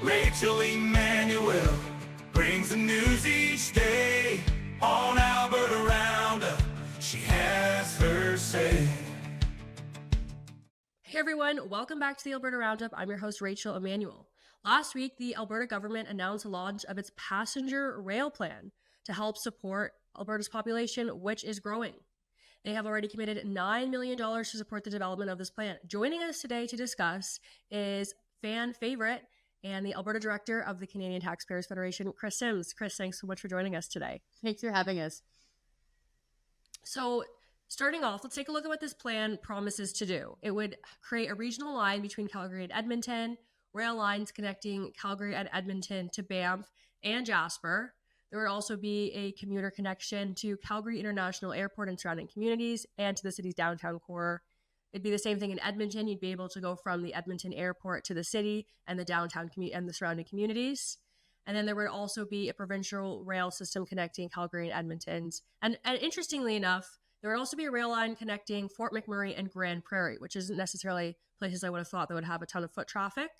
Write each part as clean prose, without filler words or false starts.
Rachel Emmanuel brings the news each day. On Alberta Roundup, she has her say. Hey everyone, welcome back to the Alberta Roundup. I'm your host, Rachel Emmanuel. Last week, the Alberta government announced the launch of its passenger rail plan to help support Alberta's population, which is growing. They have already committed $9 million to support the development of this plan. Joining us today to discuss is fan favorite and the Alberta Director of the Canadian Taxpayers Federation, Kris. Kris, thanks so much for joining us today. Thanks for having us. So, starting off, let's take a look at what this plan promises to do. It would create a regional line between Calgary and Edmonton, rail lines connecting Calgary and Edmonton to Banff and Jasper. There would also be a commuter connection to Calgary International Airport and surrounding communities and to the city's downtown core. It'd be the same thing in Edmonton. You'd be able to go from the Edmonton airport to the city and the downtown and the surrounding communities. And then there would also be a provincial rail system connecting Calgary and Edmonton. And interestingly enough, there would also be a rail line connecting Fort McMurray and Grand Prairie, which isn't necessarily places I would have thought that would have a ton of foot traffic.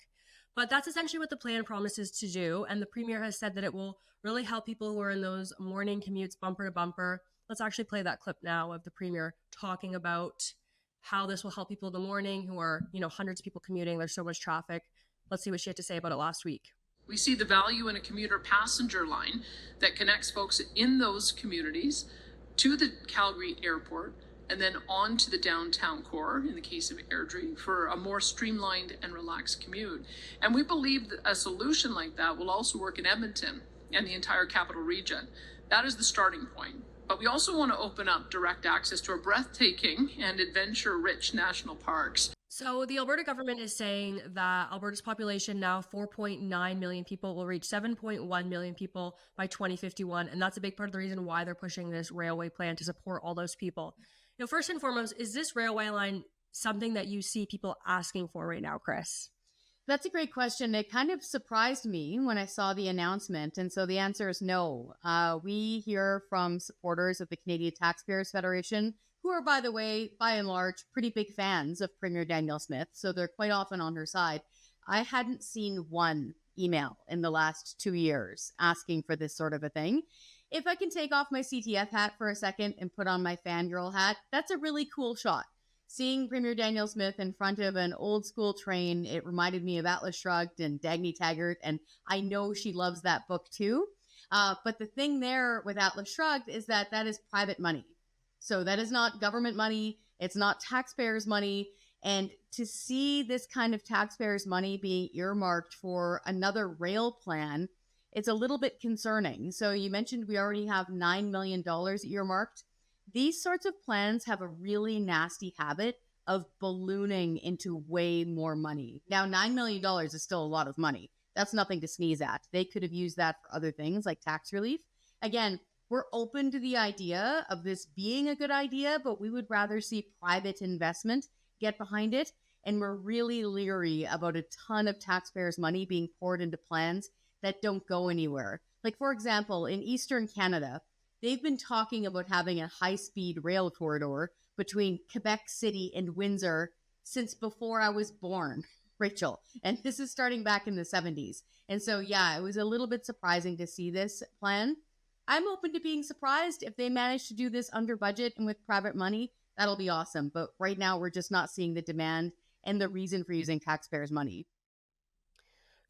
But that's essentially what the plan promises to do. And the Premier has said that it will really help people who are in those morning commutes bumper to bumper. Let's actually play that clip now of the Premier talking about how this will help people in the morning who are, hundreds of people commuting. There's so much traffic. Let's see what she had to say about it last week. We see the value in a commuter passenger line that connects folks in those communities to the Calgary airport and then on to the downtown core, in the case of Airdrie, for a more streamlined and relaxed commute. And we believe that a solution like that will also work in Edmonton and the entire capital region. That is the starting point. But we also want to open up direct access to our breathtaking and adventure-rich national parks. So the Alberta government is saying that Alberta's population, now 4.9 million people, will reach 7.1 million people by 2051. And that's a big part of the reason why they're pushing this railway plan to support all those people. First and foremost, is this railway line something that you see people asking for right now, Kris? That's a great question. It kind of surprised me when I saw the announcement. And so the answer is no. We hear from supporters of the Canadian Taxpayers Federation, who are, by the way, by and large, pretty big fans of Premier Danielle Smith. So they're quite often on her side. I hadn't seen one email in the last 2 years asking for this sort of a thing. If I can take off my CTF hat for a second and put on my fangirl hat, that's a really cool shot. Seeing Premier Danielle Smith in front of an old school train, it reminded me of Atlas Shrugged and Dagny Taggart, and I know she loves that book too. But the thing there with Atlas Shrugged is that is private money. So that is not government money. It's not taxpayers' money. And to see this kind of taxpayers' money being earmarked for another rail plan, it's a little bit concerning. So you mentioned we already have $9 million earmarked. These sorts of plans have a really nasty habit of ballooning into way more money. Now, $9 million is still a lot of money. That's nothing to sneeze at. They could have used that for other things like tax relief. Again, we're open to the idea of this being a good idea, but we would rather see private investment get behind it. And we're really leery about a ton of taxpayers' money being poured into plans that don't go anywhere. Like, for example, in Eastern Canada, they've been talking about having a high-speed rail corridor between Quebec City and Windsor since before I was born, Rachel. And this is starting back in the 70s. And so, yeah, it was a little bit surprising to see this plan. I'm open to being surprised if they manage to do this under budget and with private money. That'll be awesome. But right now, we're just not seeing the demand and the reason for using taxpayers' money.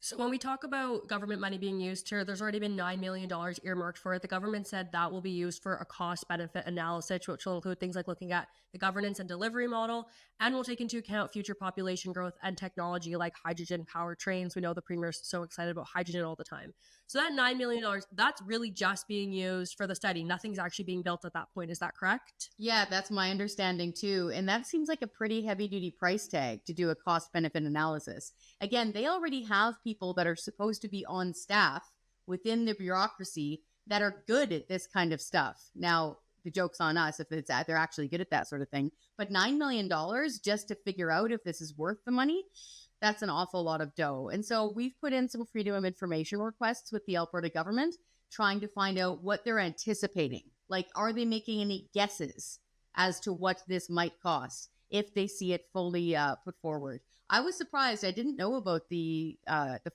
So when we talk about government money being used here, there's already been $9 million earmarked for it. The government said that will be used for a cost-benefit analysis, which will include things like looking at the governance and delivery model, and will take into account future population growth and technology like hydrogen-powered trains. We know the Premier is so excited about hydrogen all the time. So that $9 million, that's really just being used for the study. Nothing's actually being built at that point. Is that correct? Yeah, that's my understanding too. And that seems like a pretty heavy-duty price tag to do a cost-benefit analysis. Again, they already have people that are supposed to be on staff within the bureaucracy that are good at this kind of stuff. Now, the joke's on us if they're actually good at that sort of thing. But $9 million just to figure out if this is worth the money, that's an awful lot of dough. And so we've put in some freedom of information requests with the Alberta government, trying to find out what they're anticipating. Like, are they making any guesses as to what this might cost if they see it fully put forward? I was surprised. I didn't know about the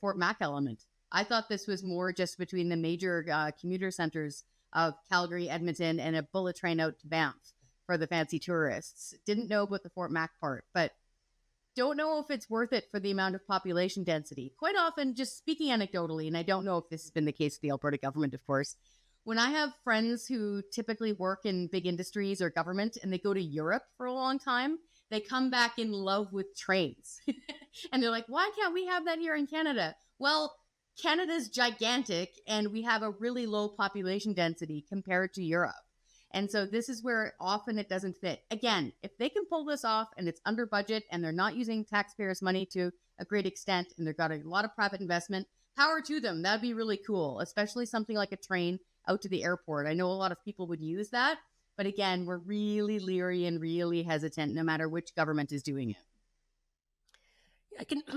Fort Mac element. I thought this was more just between the major commuter centers of Calgary, Edmonton, and a bullet train out to Banff for the fancy tourists. Didn't know about the Fort Mac part, but don't know if it's worth it for the amount of population density. Quite often, just speaking anecdotally, and I don't know if this has been the case with the Alberta government, of course, when I have friends who typically work in big industries or government and they go to Europe for a long time, they come back in love with trains. And they're like, why can't we have that here in Canada? Well, Canada's gigantic and we have a really low population density compared to Europe. And so this is where often it doesn't fit. Again, if they can pull this off and it's under budget and they're not using taxpayers' money to a great extent and they've got a lot of private investment, power to them. That'd be really cool, especially something like a train out to the airport. I know a lot of people would use that, but again, we're really leery and really hesitant no matter which government is doing it.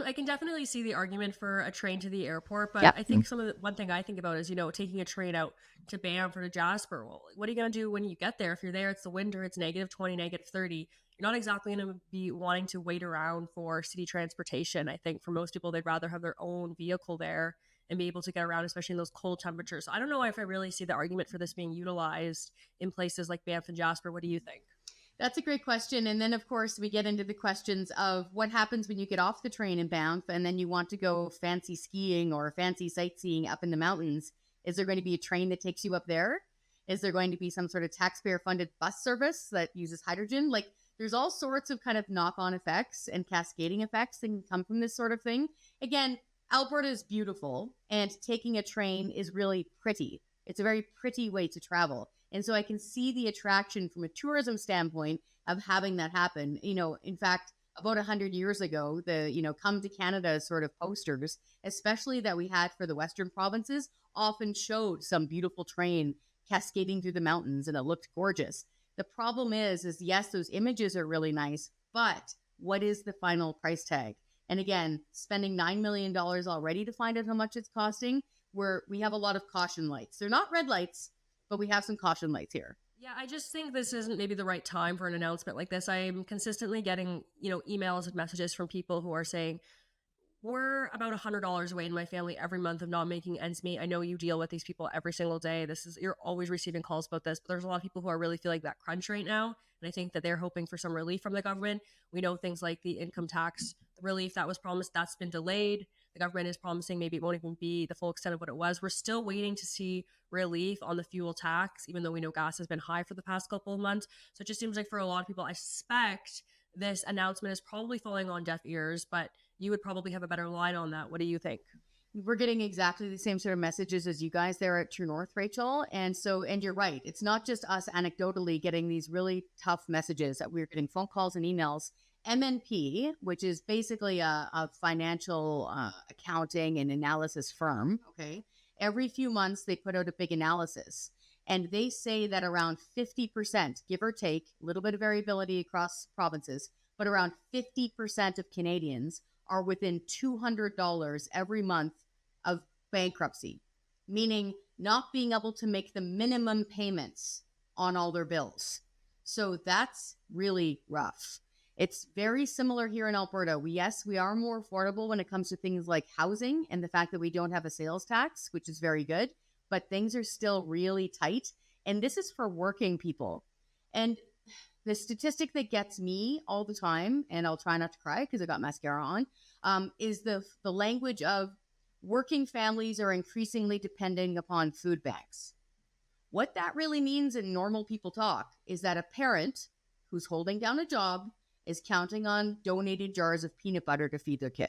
I can definitely see the argument for a train to the airport, but Yep. I think one thing I think about is, taking a train out to Banff or to Jasper. Well, what are you going to do when you get there? If you're there, it's the winter, it's -20, -30. You're not exactly going to be wanting to wait around for city transportation. I think for most people, they'd rather have their own vehicle there and be able to get around, especially in those cold temperatures. So I don't know if I really see the argument for this being utilized in places like Banff and Jasper. What do you think? That's a great question. And then, of course, we get into the questions of what happens when you get off the train in Banff and then you want to go fancy skiing or fancy sightseeing up in the mountains. Is there going to be a train that takes you up there? Is there going to be some sort of taxpayer-funded bus service that uses hydrogen? Like, there's all sorts of kind of knock-on effects and cascading effects that can come from this sort of thing. Again, Alberta is beautiful, and taking a train is really pretty. It's a very pretty way to travel. And so I can see the attraction from a tourism standpoint of having that happen. In fact, about 100 years ago, the, come to Canada sort of posters, especially that we had for the Western provinces, often showed some beautiful train cascading through the mountains and it looked gorgeous. The problem is yes, those images are really nice, but what is the final price tag? And again, spending $9 million already to find out how much it's costing, we have a lot of caution lights. They're not red lights, but we have some caution lights here. Yeah, I just think this isn't maybe the right time for an announcement like this. I'm consistently getting, emails and messages from people who are saying, we're about $100 away in my family every month of not making ends meet. I know you deal with these people every single day. You're always receiving calls about this, but there's a lot of people who are really feeling that crunch right now. And I think that they're hoping for some relief from the government. We know things like the income tax relief that was promised, that's been delayed. The government is promising maybe it won't even be the full extent of what it was. We're still waiting to see relief on the fuel tax, even though we know gas has been high for the past couple of months. So it just seems like for a lot of people, I suspect this announcement is probably falling on deaf ears, but you would probably have a better line on that. What do you think? We're getting exactly the same sort of messages as you guys there at True North, Rachel. And you're right. It's not just us anecdotally getting these really tough messages. That we're getting phone calls and emails. MNP, which is basically a financial accounting and analysis firm, okay, every few months they put out a big analysis. And they say that around 50%, give or take, a little bit of variability across provinces, but around 50% of Canadians are within $200 every month of bankruptcy, meaning not being able to make the minimum payments on all their bills. So that's really rough. It's very similar here in Alberta. We are more affordable when it comes to things like housing and the fact that we don't have a sales tax, which is very good, but things are still really tight. And this is for working people. And the statistic that gets me all the time, and I'll try not to cry because I got mascara on, is the language of working families are increasingly depending upon food banks. What that really means in normal people talk is that a parent who's holding down a job is counting on donated jars of peanut butter to feed their kid.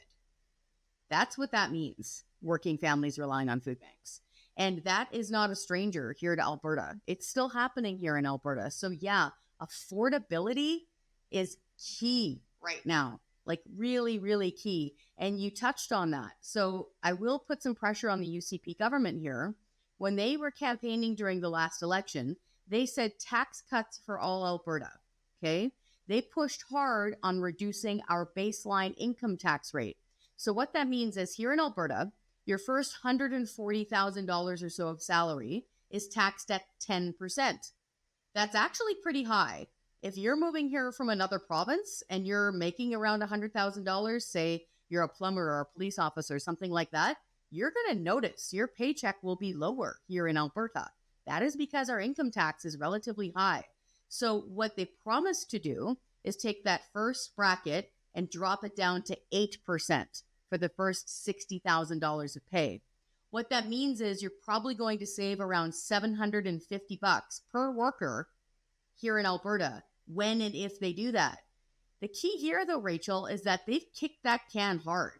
That's what that means, working families relying on food banks. And that is not a stranger here to Alberta. It's still happening here in Alberta. So yeah, affordability is key right now, like really, really key. And you touched on that. So I will put some pressure on the UCP government here. When they were campaigning during the last election, they said tax cuts for all Alberta, okay? They pushed hard on reducing our baseline income tax rate. So what that means is here in Alberta, your first $140,000 or so of salary is taxed at 10%. That's actually pretty high. If you're moving here from another province and you're making around $100,000, say you're a plumber or a police officer, something like that, you're going to notice your paycheck will be lower here in Alberta. That is because our income tax is relatively high. So what they promised to do is take that first bracket and drop it down to 8% for the first $60,000 of pay. What that means is you're probably going to save around $750 per worker here in Alberta when and if they do that. The key here, though, Rachel, is that they've kicked that can hard.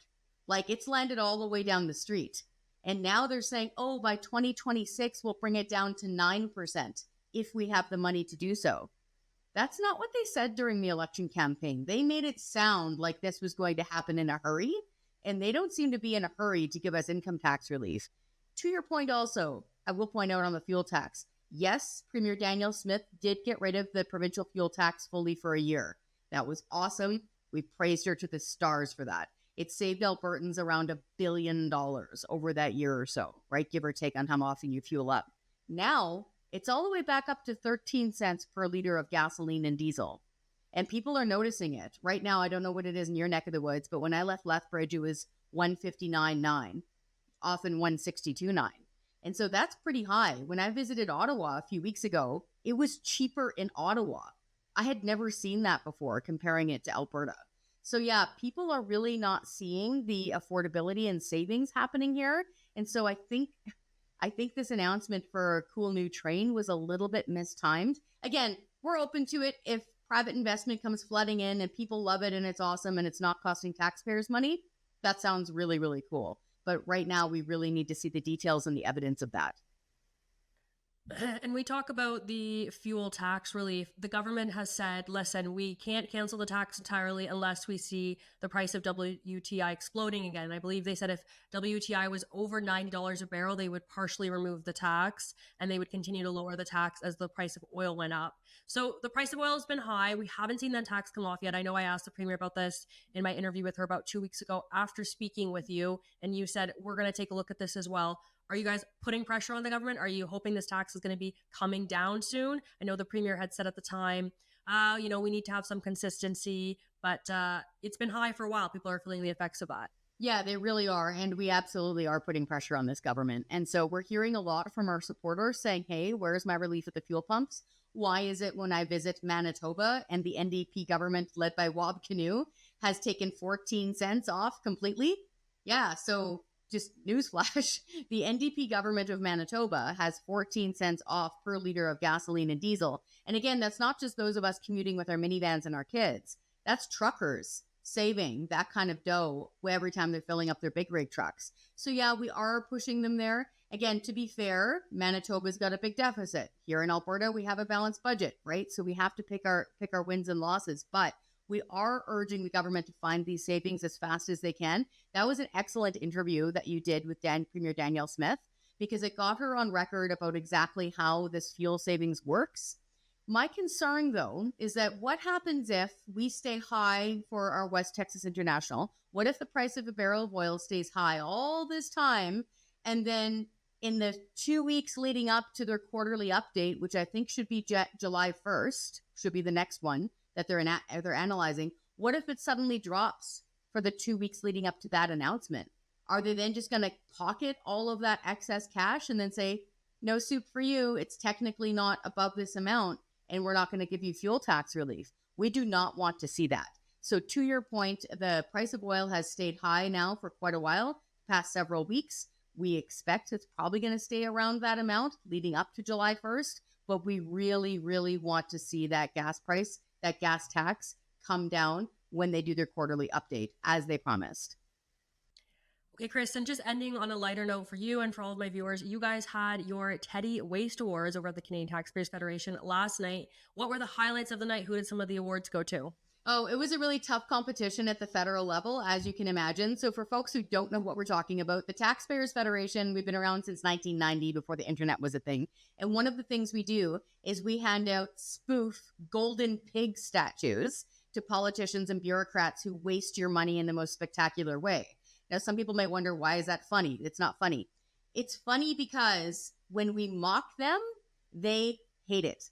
Like, it's landed all the way down the street. And now they're saying, oh, by 2026, we'll bring it down to 9% if we have the money to do so. That's not what they said during the election campaign. They made it sound like this was going to happen in a hurry, and they don't seem to be in a hurry to give us income tax relief. To your point also, I will point out on the fuel tax, yes, Premier Danielle Smith did get rid of the provincial fuel tax fully for a year. That was awesome. We praised her to the stars for that. It saved Albertans around $1 billion over that year or so, right? Give or take on how often you fuel up. Now, it's all the way back up to 13 cents per liter of gasoline and diesel. And people are noticing it. Right now, I don't know what it is in your neck of the woods, but when I left Lethbridge, it was $159.9, often $162.9. And so that's pretty high. When I visited Ottawa a few weeks ago, it was cheaper in Ottawa. I had never seen that before, comparing it to Alberta. So yeah, people are really not seeing the affordability and savings happening here. And so I think this announcement for a cool new train was a little bit mistimed. Again, we're open to it if private investment comes flooding in and people love it and it's awesome and it's not costing taxpayers money. That sounds really, really cool. But right now, we really need to see the details and the evidence of that. And we talk about the fuel tax relief. The government has said, listen, we can't cancel the tax entirely unless we see the price of WTI exploding again. I believe they said if WTI was over $90 a barrel, they would partially remove the tax and they would continue to lower the tax as the price of oil went up. So the price of oil has been high. We haven't seen that tax come off yet. I know I asked the Premier about this in my interview with her about 2 weeks ago after speaking with you, and you said, we're going to take a look at this as well. Are you guys putting pressure on the government? Are you hoping this tax is going to be coming down soon? I know the Premier had said at the time, we need to have some consistency, but it's been high for a while. People are feeling the effects of that. Yeah, they really are. And we absolutely are putting pressure on this government. And so we're hearing a lot from our supporters saying, hey, where's my relief at the fuel pumps? Why is it when I visit Manitoba and the NDP government led by Wab Kinew has taken 14 cents off completely? Yeah, so just newsflash, the NDP government of Manitoba has 14 cents off per liter of gasoline and diesel. And again, that's not just those of us commuting with our minivans and our kids. That's truckers saving that kind of dough every time they're filling up their big rig trucks. So yeah, we are pushing them there. Again, to be fair, Manitoba's got a big deficit. Here in Alberta, we have a balanced budget, right? So we have to pick our wins and losses. But we are urging the government to find these savings as fast as they can. That was an excellent interview that you did with Premier Danielle Smith, because it got her on record about exactly how this fuel savings works. My concern, though, is that what happens if we stay high for our West Texas International? What if the price of a barrel of oil stays high all this time, and then in the 2 weeks leading up to their quarterly update, which I think should be July 1st, should be the next one that they're analyzing, what if it suddenly drops for the 2 weeks leading up to that announcement? Are they then just going to pocket all of that excess cash and then say, no soup for you, it's technically not above this amount, and we're not going to give you fuel tax relief? We do not want to see that. So to your point, the price of oil has stayed high now for quite a while, past several weeks. We expect it's probably going to stay around that amount leading up to July 1st, but we really, really want to see that gas price, that gas tax come down when they do their quarterly update, as they promised. Okay, Kris, and just ending on a lighter note for you and for all of my viewers, you guys had your Teddy Waste Awards over at the Canadian Taxpayers Federation last night. What were the highlights of the night? Who did some of the awards go to? Oh, it was a really tough competition at the federal level, as you can imagine. So for folks who don't know what we're talking about, the Taxpayers Federation, we've been around since 1990, before the internet was a thing. And one of the things we do is we hand out spoof golden pig statues to politicians and bureaucrats who waste your money in the most spectacular way. Now, some people might wonder, why is that funny? It's not funny. It's funny because when we mock them, they hate it.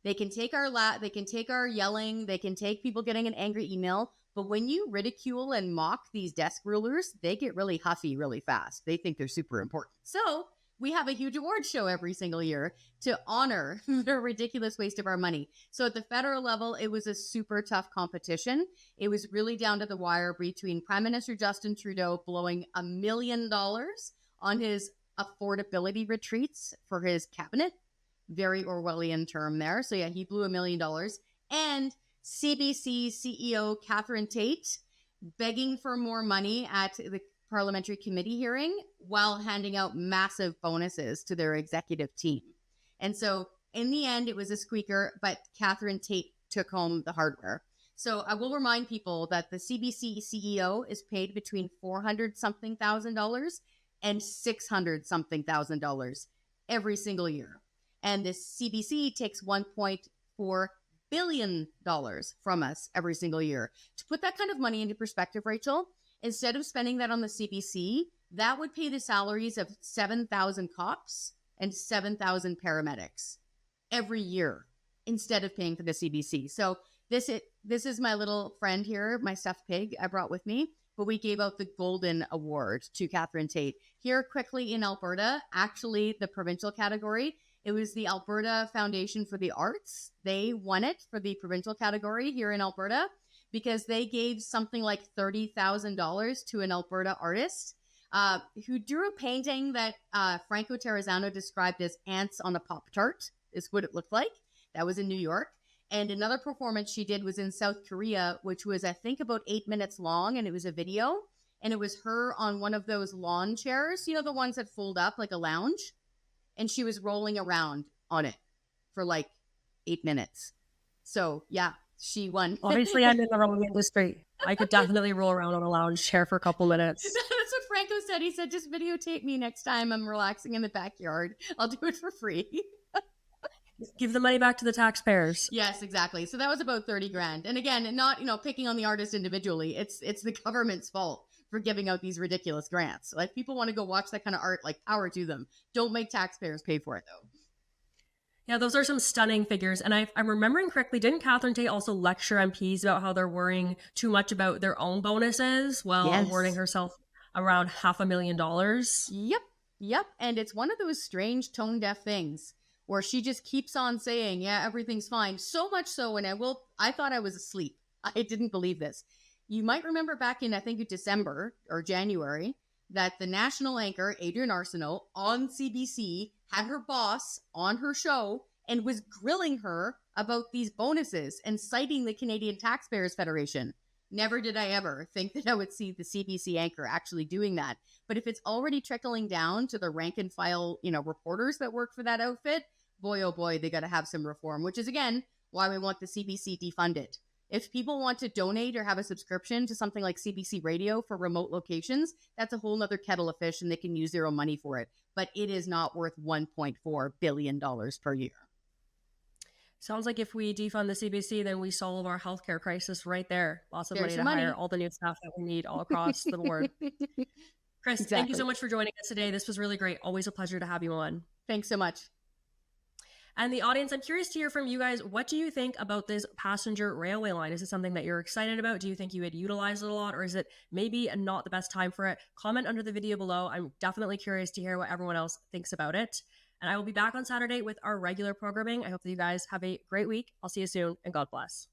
They can take they can take our yelling, they can take people getting an angry email, but when you ridicule and mock these desk rulers, they get really huffy really fast. They think they're super important. So we have a huge award show every single year to honor the ridiculous waste of our money. So at the federal level, it was a super tough competition. It was really down to the wire between Prime Minister Justin Trudeau blowing $1 million on his affordability retreats for his cabinet. Very Orwellian term there. So yeah, he blew $1 million. And CBC CEO Catherine Tate begging for more money at the parliamentary committee hearing while handing out massive bonuses to their executive team. And so in the end, it was a squeaker, but Catherine Tate took home the hardware. So I will remind people that the CBC CEO is paid between $400 something thousand and $600 something thousand every single year. And the CBC takes $1.4 billion from us every single year. To put that kind of money into perspective, Rachel, instead of spending that on the CBC, that would pay the salaries of 7,000 cops and 7,000 paramedics every year instead of paying for the CBC. So this is my little friend here, my stuffed pig I brought with me, but we gave out the Golden Award to Catherine Tate. Here quickly in Alberta, actually the provincial category, it was the Alberta Foundation for the Arts. They won it for the provincial category here in Alberta because they gave something like $30,000 to an Alberta artist who drew a painting that Franco Terrazzano described as ants on a Pop-Tart, is what it looked like. That was in New York. And another performance she did was in South Korea, which was, I think, about 8 minutes long, and it was a video. And it was her on one of those lawn chairs, you know, the ones that fold up like a lounge. And she was rolling around on it for like 8 minutes. So, yeah, she won. Obviously, I'm in the rolling industry. I could definitely roll around on a lounge chair for a couple minutes. That's what Franco said. He said, just videotape me next time I'm relaxing in the backyard. I'll do it for free. Give the money back to the taxpayers. Yes, exactly. So that was about 30 grand. And again, not, picking on the artist individually. It's the government's fault for giving out these ridiculous grants. Like, people want to go watch that kind of art, like, power to them. Don't make taxpayers pay for it, though. Yeah, those are some stunning figures. And I'm remembering correctly, didn't Catherine Tate also lecture MPs about how they're worrying too much about their own bonuses while awarding herself around $500,000? Yep. And it's one of those strange tone-deaf things where she just keeps on saying, yeah, everything's fine. So much so, and I thought I was asleep. I didn't believe this. You might remember back in, I think, December or January, that the national anchor, Adrienne Arsenault, on CBC had her boss on her show and was grilling her about these bonuses and citing the Canadian Taxpayers Federation. Never did I ever think that I would see the CBC anchor actually doing that. But if it's already trickling down to the rank and file, reporters that work for that outfit, boy, oh boy, they got to have some reform, which is, again, why we want the CBC defunded. If people want to donate or have a subscription to something like CBC Radio for remote locations, that's a whole nother kettle of fish and they can use their own money for it. But it is not worth $1.4 billion per year. Sounds like if we defund the CBC, then we solve our healthcare crisis right there. Lots of money to hire all the new staff that we need all across the board. Kris, thank you so much for joining us today. This was really great. Always a pleasure to have you on. Thanks so much. And the audience, I'm curious to hear from you guys. What do you think about this passenger railway line? Is it something that you're excited about? Do you think you would utilize it a lot? Or is it maybe not the best time for it? Comment under the video below. I'm definitely curious to hear what everyone else thinks about it. And I will be back on Saturday with our regular programming. I hope that you guys have a great week. I'll see you soon, and God bless.